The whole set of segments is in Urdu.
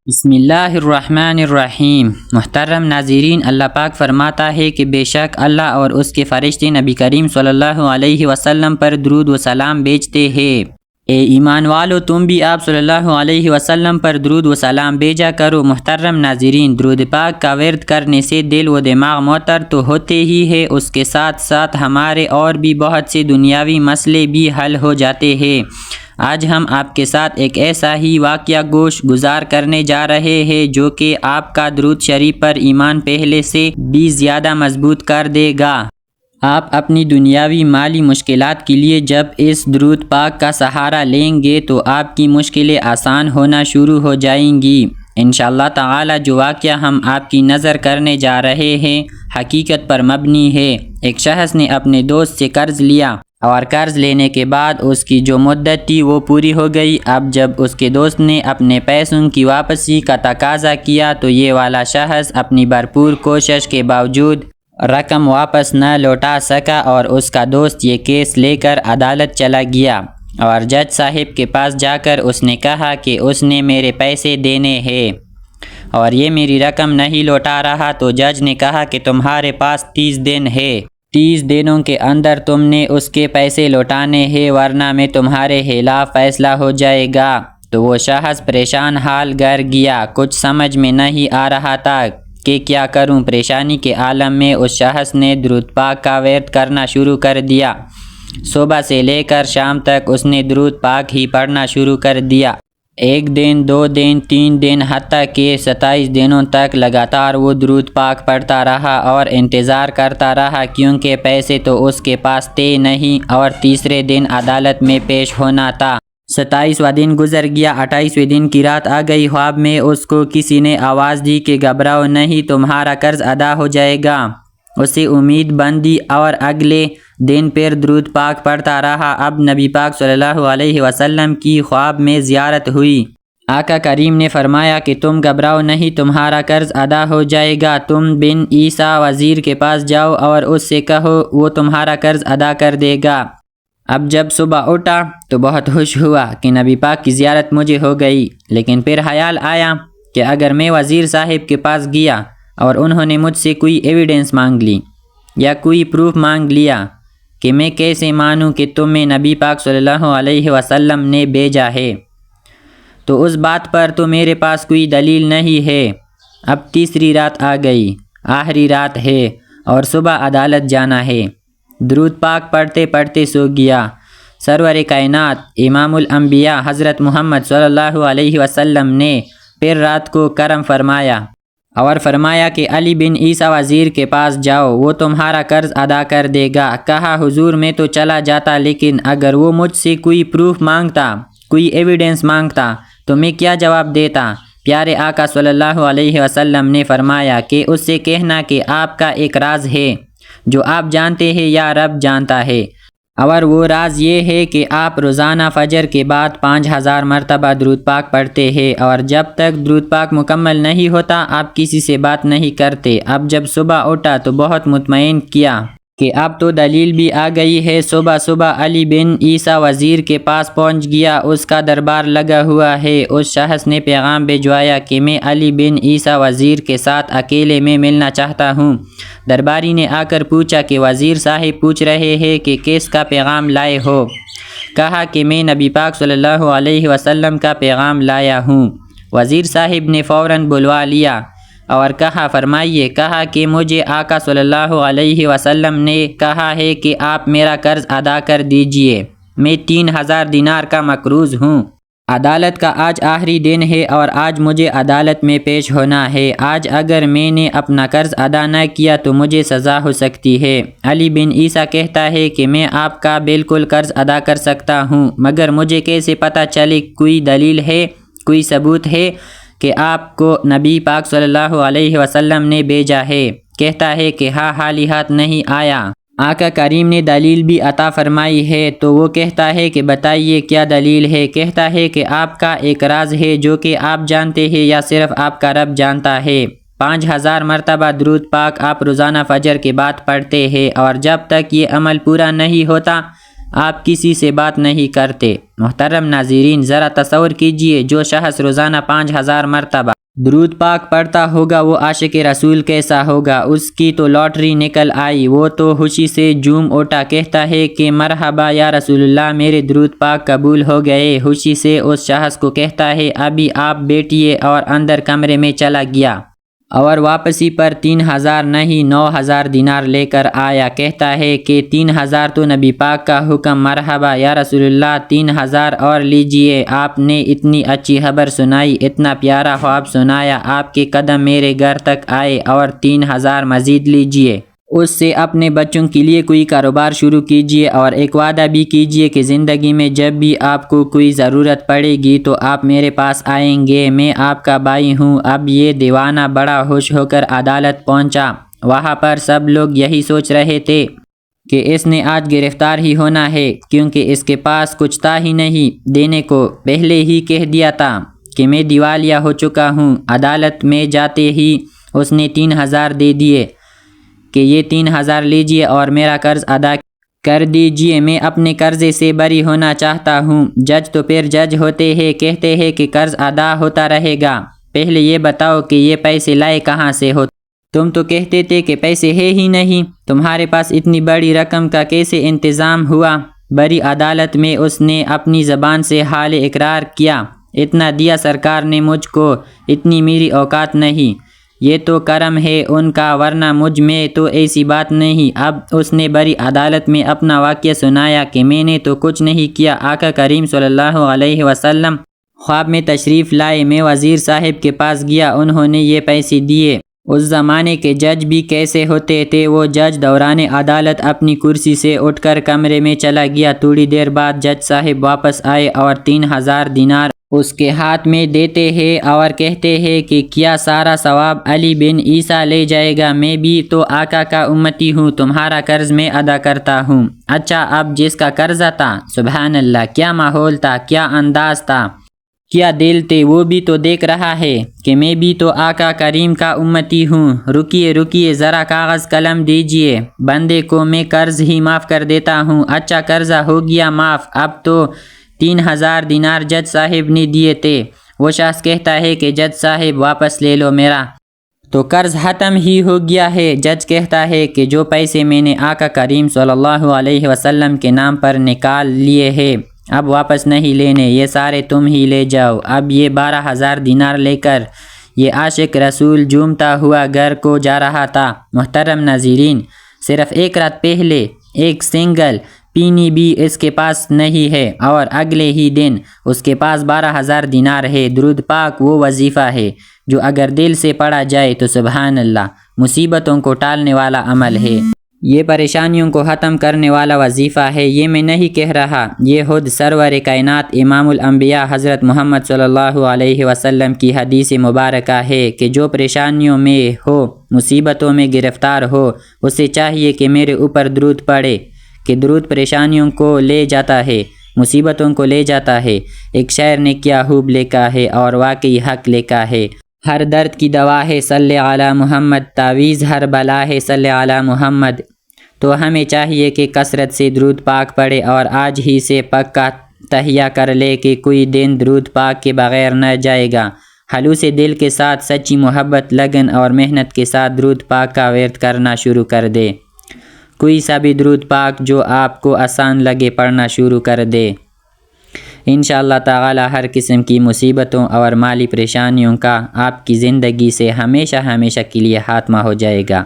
بسم اللہ الرحمن الرحیم۔ محترم ناظرین، اللہ پاک فرماتا ہے کہ بے شک اللہ اور اس کے فرشتے نبی کریم صلی اللہ علیہ وسلم پر درود و سلام بھیجتے ہیں۔ اے ایمان والو، تم بھی آپ صلی اللہ علیہ وسلم پر درود و سلام بھیجا کرو۔ محترم ناظرین، درود پاک کا ورد کرنے سے دل و دماغ معطر تو ہوتے ہی ہے، اس کے ساتھ ساتھ ہمارے اور بھی بہت سے دنیاوی مسئلے بھی حل ہو جاتے ہیں۔ آج ہم آپ کے ساتھ ایک ایسا ہی واقعہ گوش گزار کرنے جا رہے ہیں جو کہ آپ کا درود شریف پر ایمان پہلے سے بھی زیادہ مضبوط کر دے گا۔ آپ اپنی دنیاوی مالی مشکلات کے لیے جب اس درود پاک کا سہارا لیں گے تو آپ کی مشکلیں آسان ہونا شروع ہو جائیں گی۔ انشاءاللہ تعالی جو واقعہ ہم آپ کی نظر کرنے جا رہے ہیں حقیقت پر مبنی ہے۔ ایک شخص نے اپنے دوست سے قرض لیا اور قرض لینے کے بعد اس کی جو مدت تھی وہ پوری ہو گئی۔ اب جب اس کے دوست نے اپنے پیسوں کی واپسی کا تقاضا کیا تو یہ والا شخص اپنی بھرپور کوشش کے باوجود رقم واپس نہ لوٹا سکا اور اس کا دوست یہ کیس لے کر عدالت چلا گیا اور جج صاحب کے پاس جا کر اس نے کہا کہ اس نے میرے پیسے دینے ہیں اور یہ میری رقم نہیں لوٹا رہا۔ تو جج نے کہا کہ تمہارے پاس 30 دن ہے، 30 دنوں کے اندر تم نے اس کے پیسے لوٹانے ہیں ورنہ میں تمہارے خلاف فیصلہ ہو جائے گا۔ تو وہ شخص پریشان حال گھر گیا، کچھ سمجھ میں نہیں آ رہا تھا کہ کیا کروں۔ پریشانی کے عالم میں اس شخص نے درود پاک کا ورد کرنا شروع کر دیا۔ صبح سے لے کر شام تک اس نے درود پاک ہی پڑھنا شروع کر دیا۔ 1 دن، 2 دن، 3 دن، حتیٰ کہ 27 دنوں تک لگاتار وہ درود پاک پڑھتا رہا اور انتظار کرتا رہا کیونکہ پیسے تو اس کے پاس تھے نہیں اور تیسرے دن عدالت میں پیش ہونا تھا۔ 27واں دن گزر گیا، 28ویں دن کی رات آ گئی۔ خواب میں اس کو کسی نے آواز دی کہ گھبراؤ نہیں، تمہارا قرض ادا ہو جائے گا۔ اسے امید بندھی اور اگلے دن پھر درود پاک پڑھتا رہا۔ اب نبی پاک صلی اللہ علیہ وسلم کی خواب میں زیارت ہوئی۔ آقا کریم نے فرمایا کہ تم گھبراؤ نہیں، تمہارا قرض ادا ہو جائے گا۔ تم بن عیسیٰ وزیر کے پاس جاؤ اور اس سے کہو وہ تمہارا قرض ادا کر دے گا۔ اب جب صبح اٹھا تو بہت خوش ہوا کہ نبی پاک کی زیارت مجھے ہو گئی، لیکن پھر خیال آیا کہ اگر میں وزیر صاحب کے پاس گیا اور انہوں نے مجھ سے کوئی ایویڈنس مانگ لی یا کوئی پروف مانگ لیا کہ میں کیسے مانوں کہ تمہیں نبی پاک صلی اللہ علیہ وسلم نے بھیجا ہے، تو اس بات پر تو میرے پاس کوئی دلیل نہیں ہے۔ اب تیسری رات آ گئی، آخری رات ہے اور صبح عدالت جانا ہے۔ درود پاک پڑھتے پڑھتے سو گیا۔ سرور کائنات امام الانبیاء حضرت محمد صلی اللہ علیہ وسلم نے پھر رات کو کرم فرمایا اور فرمایا کہ علی بن عیسیٰ وزیر کے پاس جاؤ، وہ تمہارا قرض ادا کر دے گا۔ کہا حضور میں تو چلا جاتا، لیکن اگر وہ مجھ سے کوئی پروف مانگتا، کوئی ایویڈنس مانگتا تو میں کیا جواب دیتا؟ پیارے آقا صلی اللہ علیہ وسلم نے فرمایا کہ اس سے کہنا کہ آپ کا ایک راز ہے جو آپ جانتے ہیں یا رب جانتا ہے، اور وہ راز یہ ہے کہ آپ روزانہ فجر کے بعد 5000 مرتبہ درود پاک پڑھتے ہیں اور جب تک درود پاک مکمل نہیں ہوتا آپ کسی سے بات نہیں کرتے۔ اب جب صبح اٹھا تو بہت مطمئن کیا کہ اب تو دلیل بھی آ گئی ہے۔ صبح صبح علی بن عیسیٰ وزیر کے پاس پہنچ گیا، اس کا دربار لگا ہوا ہے۔ اس شخص نے پیغام بھجوایا کہ میں علی بن عیسیٰ وزیر کے ساتھ اکیلے میں ملنا چاہتا ہوں۔ درباری نے آ کر پوچھا کہ وزیر صاحب پوچھ رہے ہیں کہ کس کا پیغام لائے ہو؟ کہا کہ میں نبی پاک صلی اللہ علیہ وسلم کا پیغام لایا ہوں۔ وزیر صاحب نے فوراً بلوا لیا اور کہا فرمائیے۔ کہا کہ مجھے آقا صلی اللہ علیہ وسلم نے کہا ہے کہ آپ میرا قرض ادا کر دیجئے، میں 3000 دینار کا مقروض ہوں۔ عدالت کا آج آخری دن ہے اور آج مجھے عدالت میں پیش ہونا ہے۔ آج اگر میں نے اپنا قرض ادا نہ کیا تو مجھے سزا ہو سکتی ہے۔ علی بن عیسیٰ کہتا ہے کہ میں آپ کا بالکل قرض ادا کر سکتا ہوں، مگر مجھے کیسے پتہ چلے، کوئی دلیل ہے، کوئی ثبوت ہے کہ آپ کو نبی پاک صلی اللہ علیہ وسلم نے بھیجا ہے؟ کہتا ہے کہ ہاں، حالی ہاتھ نہیں آیا۔ آقا کریم نے دلیل بھی عطا فرمائی ہے۔ تو وہ کہتا ہے کہ بتائیے کیا دلیل ہے؟ کہتا ہے کہ آپ کا ایک راز ہے جو کہ آپ جانتے ہیں یا صرف آپ کا رب جانتا ہے۔ 5000 مرتبہ درود پاک آپ روزانہ فجر کے بعد پڑھتے ہیں اور جب تک یہ عمل پورا نہیں ہوتا آپ کسی سے بات نہیں کرتے۔ محترم ناظرین، ذرا تصور کیجئے جو شخص روزانہ 5000 مرتبہ درود پاک پڑھتا ہوگا وہ عاشق رسول کیسا ہوگا۔ اس کی تو لاٹری نکل آئی، وہ تو خوشی سے جھوم اٹھا، کہتا ہے کہ مرحبا یا رسول اللہ، میرے درود پاک قبول ہو گئے۔ خوشی سے اس شخص کو کہتا ہے ابھی آپ بیٹھیے، اور اندر کمرے میں چلا گیا اور واپسی پر 3000 نہیں 9000 دینار لے کر آیا۔ کہتا ہے کہ 3000 تو نبی پاک کا حکم، مرحبا یا رسول اللہ 3000 اور لیجئے، آپ نے اتنی اچھی خبر سنائی، اتنا پیارا خواب سنایا، آپ کے قدم میرے گھر تک آئے اور 3000 مزید لیجئے۔ اس سے اپنے بچوں کے لیے کوئی کاروبار شروع کیجئے اور ایک وعدہ بھی کیجئے کہ زندگی میں جب بھی آپ کو کوئی ضرورت پڑے گی تو آپ میرے پاس آئیں گے، میں آپ کا بھائی ہوں۔ اب یہ دیوانہ بڑا خوش ہو کر عدالت پہنچا۔ وہاں پر سب لوگ یہی سوچ رہے تھے کہ اس نے آج گرفتار ہی ہونا ہے، کیونکہ اس کے پاس کچھ تھا ہی نہیں دینے کو، پہلے ہی کہہ دیا تھا کہ میں دیوالیہ ہو چکا ہوں۔ عدالت میں جاتے ہی اس نے 3000 دے دیے کہ یہ 3000 لیجئے اور میرا قرض ادا کر دیجئے، میں اپنے قرضے سے بری ہونا چاہتا ہوں۔ جج تو پھر جج ہوتے ہیں، کہتے ہیں کہ قرض ادا ہوتا رہے گا، پہلے یہ بتاؤ کہ یہ پیسے لائے کہاں سے ہو؟ تم تو کہتے تھے کہ پیسے ہے ہی نہیں، تمہارے پاس اتنی بڑی رقم کا کیسے انتظام ہوا؟ بڑی عدالت میں اس نے اپنی زبان سے حال اقرار کیا، اتنا دیا سرکار نے مجھ کو، اتنی میری اوقات نہیں، یہ تو کرم ہے ان کا، ورنہ مجھ میں تو ایسی بات نہیں۔ اب اس نے بڑی عدالت میں اپنا واقعہ سنایا کہ میں نے تو کچھ نہیں کیا، آقا کریم صلی اللہ علیہ وسلم خواب میں تشریف لائے، میں وزیر صاحب کے پاس گیا، انہوں نے یہ پیسے دیے۔ اس زمانے کے جج بھی کیسے ہوتے تھے، وہ جج دوران عدالت اپنی کرسی سے اٹھ کر کمرے میں چلا گیا۔ تھوڑی دیر بعد جج صاحب واپس آئے اور 3000 دینار اس کے ہاتھ میں دیتے ہیں اور کہتے ہیں کہ کیا سارا ثواب علی بن عیسیٰ لے جائے گا، میں بھی تو آقا کا امتی ہوں، تمہارا قرض میں ادا کرتا ہوں۔ اچھا، اب جس کا قرضہ تھا، سبحان اللہ، کیا ماحول تھا، کیا انداز تھا، کیا دل تھے، وہ بھی تو دیکھ رہا ہے کہ میں بھی تو آقا کریم کا امتی ہوں۔ رکیے ذرا کاغذ قلم دیجئے، بندے کو میں قرض ہی معاف کر دیتا ہوں۔ اچھا، قرضہ ہو گیا معاف، اب تو 3000 دینار جج صاحب نے دیے تھے۔ وہ شخص کہتا ہے کہ جج صاحب واپس لے لو، میرا تو قرض ختم ہی ہو گیا ہے۔ جج کہتا ہے کہ جو پیسے میں نے آقا کریم صلی اللہ علیہ وسلم کے نام پر نکال لیے ہیں، اب واپس نہیں لینے، یہ سارے تم ہی لے جاؤ۔ اب یہ 12000 دینار لے کر یہ عاشق رسول جھومتا ہوا گھر کو جا رہا تھا۔ محترم ناظرین، صرف ایک رات پہلے ایک سنگل پینی بھی اس کے پاس نہیں ہے اور اگلے ہی دن اس کے پاس 12000 دینار ہے۔ درود پاک وہ وظیفہ ہے جو اگر دل سے پڑھا جائے تو سبحان اللہ مصیبتوں کو ٹالنے والا عمل ہے، یہ پریشانیوں کو ختم کرنے والا وظیفہ ہے۔ یہ میں نہیں کہہ رہا، یہ خود سرور کائنات امام الانبیاء حضرت محمد صلی اللہ علیہ وسلم کی حدیث مبارکہ ہے کہ جو پریشانیوں میں ہو، مصیبتوں میں گرفتار ہو، اسے چاہیے کہ میرے اوپر درود پڑھے، کہ درود پریشانیوں کو لے جاتا ہے، مصیبتوں کو لے جاتا ہے۔ ایک شاعر نے کیا خوب لکھا ہے اور واقعی حق لکھا ہے، ہر درد کی دوا ہے صلی علی محمد، تعویذ ہر بلا ہے صلی علی محمد۔ تو ہمیں چاہیے کہ کثرت سے درود پاک پڑھے اور آج ہی سے پکا تہیہ کر لے کہ کوئی دن درود پاک کے بغیر نہ جائے گا۔ خلوص دل کے ساتھ، سچی محبت، لگن اور محنت کے ساتھ درود پاک کا ورد کرنا شروع کر دے۔ کوئی سا بھی درود پاک جو آپ کو آسان لگے پڑھنا شروع کر دے، انشاءاللہ تعالی ہر قسم کی مصیبتوں اور مالی پریشانیوں کا آپ کی زندگی سے ہمیشہ کے لیے خاتمہ ہو جائے گا۔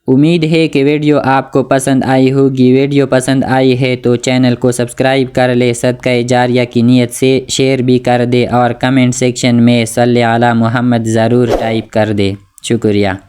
امید ہے کہ ویڈیو آپ کو پسند آئی ہوگی۔ ویڈیو پسند آئی ہے تو چینل کو سبسکرائب کر لے، صدقہ جاریہ کی نیت سے شیئر بھی کر دے اور کمنٹ سیکشن میں صلی علی محمد ضرور ٹائپ کر دے۔ شکریہ۔